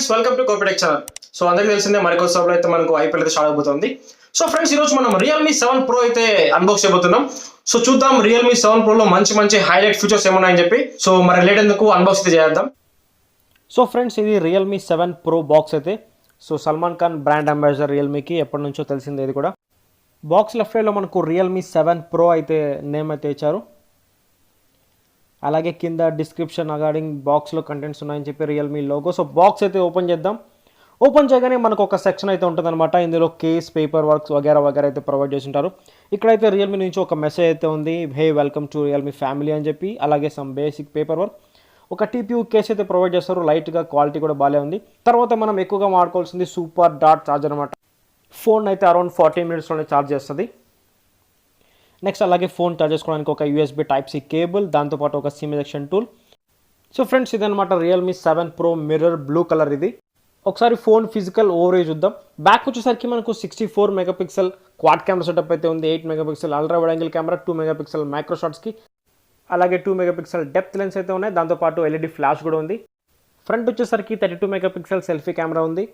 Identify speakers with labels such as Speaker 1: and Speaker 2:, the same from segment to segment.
Speaker 1: Friends welcome to Gopi tech channel. So అందరికీ తెలిసిందే మరికొద్దిసేపులో అయితే మనకు ఐపీఎల్ అయితే స్టార్ట్ అయిపోతుంది. సో ఫ్రెండ్స్ ఈరోజు మనం Realme 7 Pro అయితే అన్బాక్స్ చేయబోతున్నాం. సో చూద్దాం Realme 7 Pro లో మంచి హైలైట్ ఫీచర్స్ ఏమున్నాయని చెప్పి. సో మరి లేట్ ఎందుకు అన్బాక్స్ అయితే చేద్దాం. సో ఫ్రెండ్స్ ఇది Realme 7 Pro బాక్స్ అయితే. So Salman Khan brand ambassador రియల్మీకి ఎప్పటి నుంచో తెలిసిందే. ఇది కూడా బాక్స్ లెఫ్ట్ సైడ్లో మనకు Realme 7 Pro అయితే నేమ్ అయితే ఇచ్చారు. అలాగే కింద డిస్క్రిప్షన్ అకార్డింగ్ బాక్స్లో కంటెంట్స్ ఉన్నాయని చెప్పి రియల్మీ లోగో. సో బాక్స్ అయితే ఓపెన్ చేద్దాం. ఓపెన్ చేయగానే మనకు ఒక సెక్షన్ అయితే ఉంటుందన్నమాట. ఇందులో కేస్, పేపర్ వర్క్స్ వగేరా అయితే ప్రొవైడ్ చేసి ఉంటారు. ఇక్కడైతే రియల్మీ నుంచి ఒక మెసేజ్ అయితే ఉంది, hey welcome to Realme family అని చెప్పి. అలాగే సమ్ బేసిక్ పేపర్ వర్క్, ఒక టీపీయూ కేస్ అయితే ప్రొవైడ్ చేస్తారు. లైట్గా క్వాలిటీ కూడా బాగానే ఉంది. తర్వాత మనం ఎక్కువగా వాడుకోవాల్సింది సూపర్ డాట్ ఛార్జర్ అనమాట. ఫోన్ అయితే అరౌండ్ 40 మినిట్స్లోనే ఛార్జ్ చేస్తుంది. నెక్స్ట్ అలాగే ఫోన్ ఛార్జ్ చేసుకోవడానికి ఒక యూఎస్బీ టైప్ సి కేబుల్, దాంతోపాటు ఒక SIM ejection tool. So friends ఇదనమాట Realme 7 Pro mirror blue colour. ఇది ఒకసారి ఫోన్ ఫిజికల్ ఓవరేజ్ చూద్దాం. బ్యాక్ వచ్చేసరికి మనకు 64 మెగాపిక్సెల్ క్వాడ్ కెమెరా సెటప్ అయితే ఉంది. 8 megapixel ultra wide angle camera, 2 megapixel micro షాట్స్కి, అలాగే 2 మెగాపిక్సెల్ డెప్త్ లెన్స్ అయితే ఉన్నాయి. దాంతోపాటు ఎల్ఈడి ఫ్లాష్ కూడా ఉంది. ఫ్రంట్ వచ్చేసరికి 32 మెగాపిక్సెల్ సెల్ఫీ కెమెరా ఉంది.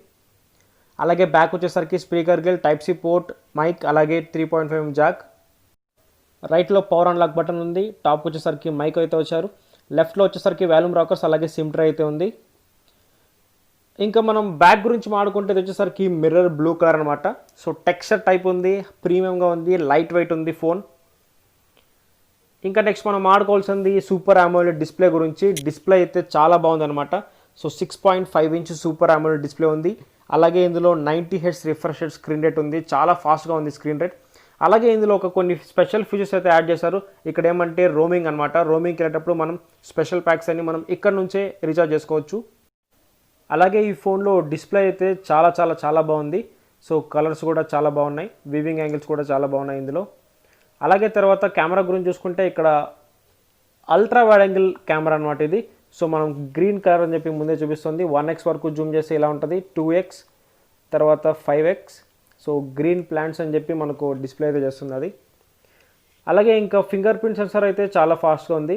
Speaker 1: అలాగే బ్యాక్ వచ్చేసరికి speaker grill, type C port, mic, అలాగే 3.5 జాక్. రైట్లో పవర్ అన్లాక్ బటన్ ఉంది. టాప్ వచ్చేసరికి మైక్ అయితే వచ్చారు. లెఫ్ట్లో వచ్చేసరికి వాల్యూమ్ రాకర్స్, అలాగే సిమ్ ట్రే అయితే ఉంది. ఇంకా మనం బ్యాక్ గురించి మాడుకుంటే వచ్చేసరికి మిర్రర్ బ్లూ కలర్ అనమాట. సో టెక్స్చర్ టైప్ ఉంది, ప్రీమియంగా ఉంది, లైట్ వెయిట్ ఉంది ఫోన్. ఇంకా నెక్స్ట్ మనం మాడుకోవాల్సింది సూపర్ AMOLED డిస్ప్లే గురించి. డిస్ప్లే అయితే చాలా బాగుంది అనమాట. So 6.5 inch super AMOLED display ఉంది. అలాగే ఇందులో 90 hertz refresh rate screen rate ఉంది. చాలా ఫాస్ట్గా ఉంది స్క్రీన్ రేట్. అలాగే ఇందులో కొన్ని స్పెషల్ ఫీచర్స్ అయితే యాడ్ చేశారు. ఇక్కడ ఏమంటే రోమింగ్ అనమాట. రోమింగ్కి వెళ్ళేటప్పుడు మనం స్పెషల్ ప్యాక్స్ అన్ని మనం ఇక్కడ నుంచే రీఛార్జ్ చేసుకోవచ్చు. అలాగే ఈ ఫోన్లో డిస్ప్లే అయితే చాలా బాగుంది. సో కలర్స్ కూడా చాలా బాగున్నాయి, వీవింగ్ యాంగిల్స్ కూడా చాలా బాగున్నాయి ఇందులో. అలాగే తర్వాత కెమెరా గురించి చూసుకుంటే ఇక్కడ అల్ట్రా వైడ్ యాంగిల్ కెమెరా అనమాట ఇది. సో మనం గ్రీన్ కలర్ అని చెప్పి ముందే చూపిస్తుంది. 1x వరకు జూమ్ చేస్తే ఇలా ఉంటుంది, 2x, తర్వాత 5x. సో గ్రీన్ ప్లాంట్స్ అని చెప్పి మనకు డిస్ప్లే అయితే చేస్తుంది అది. అలాగే ఇంకా ఫింగర్ ప్రింట్ సెన్సార్ అయితే చాలా ఫాస్ట్గా ఉంది.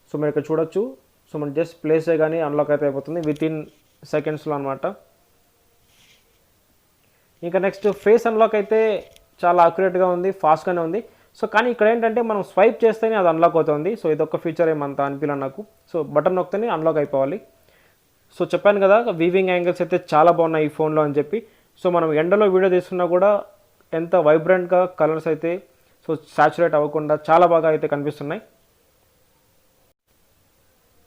Speaker 1: సో మీరు ఇక్కడ చూడొచ్చు. సో మనం జస్ట్ ప్లేస్ చేయగానే అన్లాక్ అయితే అయిపోతుంది వితిన్ సెకండ్స్లో అనమాట. ఇంకా నెక్స్ట్ ఫేస్ అన్లాక్ అయితే చాలా అక్యురేట్గా ఉంది, ఫాస్ట్గానే ఉంది. సో కానీ ఇక్కడ ఏంటంటే మనం స్వైప్ చేస్తేనే అది అన్లాక్ అవుతుంది. సో ఇదొక ఫీచర్ ఏమంత అనిపించలేదు నాకు. సో బటన్ నొక్కితేనే అన్లాక్ అయిపోవాలి. సో చెప్పాను కదా వీవింగ్ యాంగిల్స్ అయితే చాలా బాగున్నాయి ఈ ఫోన్లో అని చెప్పి. సో మనం ఎండలో వీడియో తీసుకున్నా కూడా ఎంత వైబ్రెంట్గా కలర్స్ అయితే సో సాచురేట్ అవ్వకుండా చాలా బాగా అయితే కనిపిస్తున్నాయి.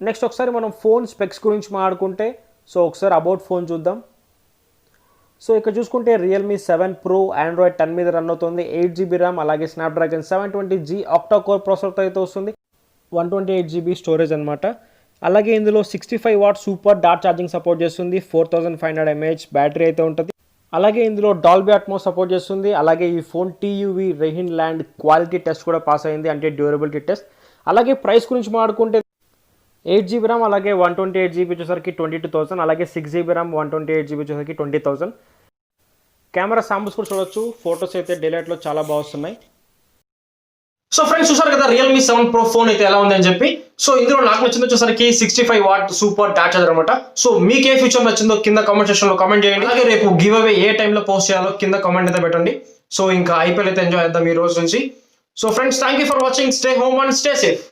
Speaker 1: నెక్స్ట్ ఒకసారి మనం ఫోన్ స్పెక్స్ గురించి మాట్లాడుకుంటే సో ఒకసారి అబౌట్ ఫోన్ చూద్దాం. సో ఇక్కడ చూసుకుంటే Realme 7 Pro Android 10 మీద రన్ అవుతుంది. 8GB ర్యామ్, అలాగే స్నాప్డ్రాగన్ 720G ఆక్టా కోర్ ప్రాసెసర్తో అయితే వస్తుంది. 128GB స్టోరేజ్ అనమాట. అలాగే ఇందులో 65 what super dot charging support చేస్తుంది. 4500 mAh బ్యాటరీ అయితే ఉంటుంది. అలాగే ఇందులో డాల్బీ అట్మోస్ సపోర్ట్ చేస్తుంది. అలాగే ఈ phone TUV rain land quality test కూడా పాస్ అయింది, అంటే డ్యూరబిలిటీ టెస్ట్. అలాగే ప్రైస్ గురించి మాట్లాడుకుంటే 8GB ర్యామ్, అలాగే 128GB వచ్చేసరికి 22,000, అలాగే 6GB ర్యామ్ 128GB వచ్చేసరికి 20,000. కెమెరా శాంపుల్స్ కూడా చూడొచ్చు. ఫొటోస్ అయితే డిలైట్లో చాలా బాగా వస్తున్నాయి. సో ఫ్రెండ్స్ చూసారు కదా Realme 7 Pro ఫోన్ అయితే ఎలా ఉంది అని చెప్పి. సో ఇందులో నాకు నచ్చింది వచ్చేసరికి 65 వాట్ సూపర్ డాట్ ఛార్జర్ అనమాట. సో మీకు ఏ ఫీచర్ నచ్చిందో కింద కామెంట్ సెక్షన్లో కామెంట్ చేయండి. అలాగే రేపు గివ్ అవే ఏ టైంలో పోస్ట్ చేయాలో కింద కామెంట్ అయితే పెట్టండి. సో ఇంకా ఐపీఎల్ అయితే ఎంజాయ్ చేద్దాం ఈ రోజు నుంచి. So friends thank you for watching. Stay home and stay safe.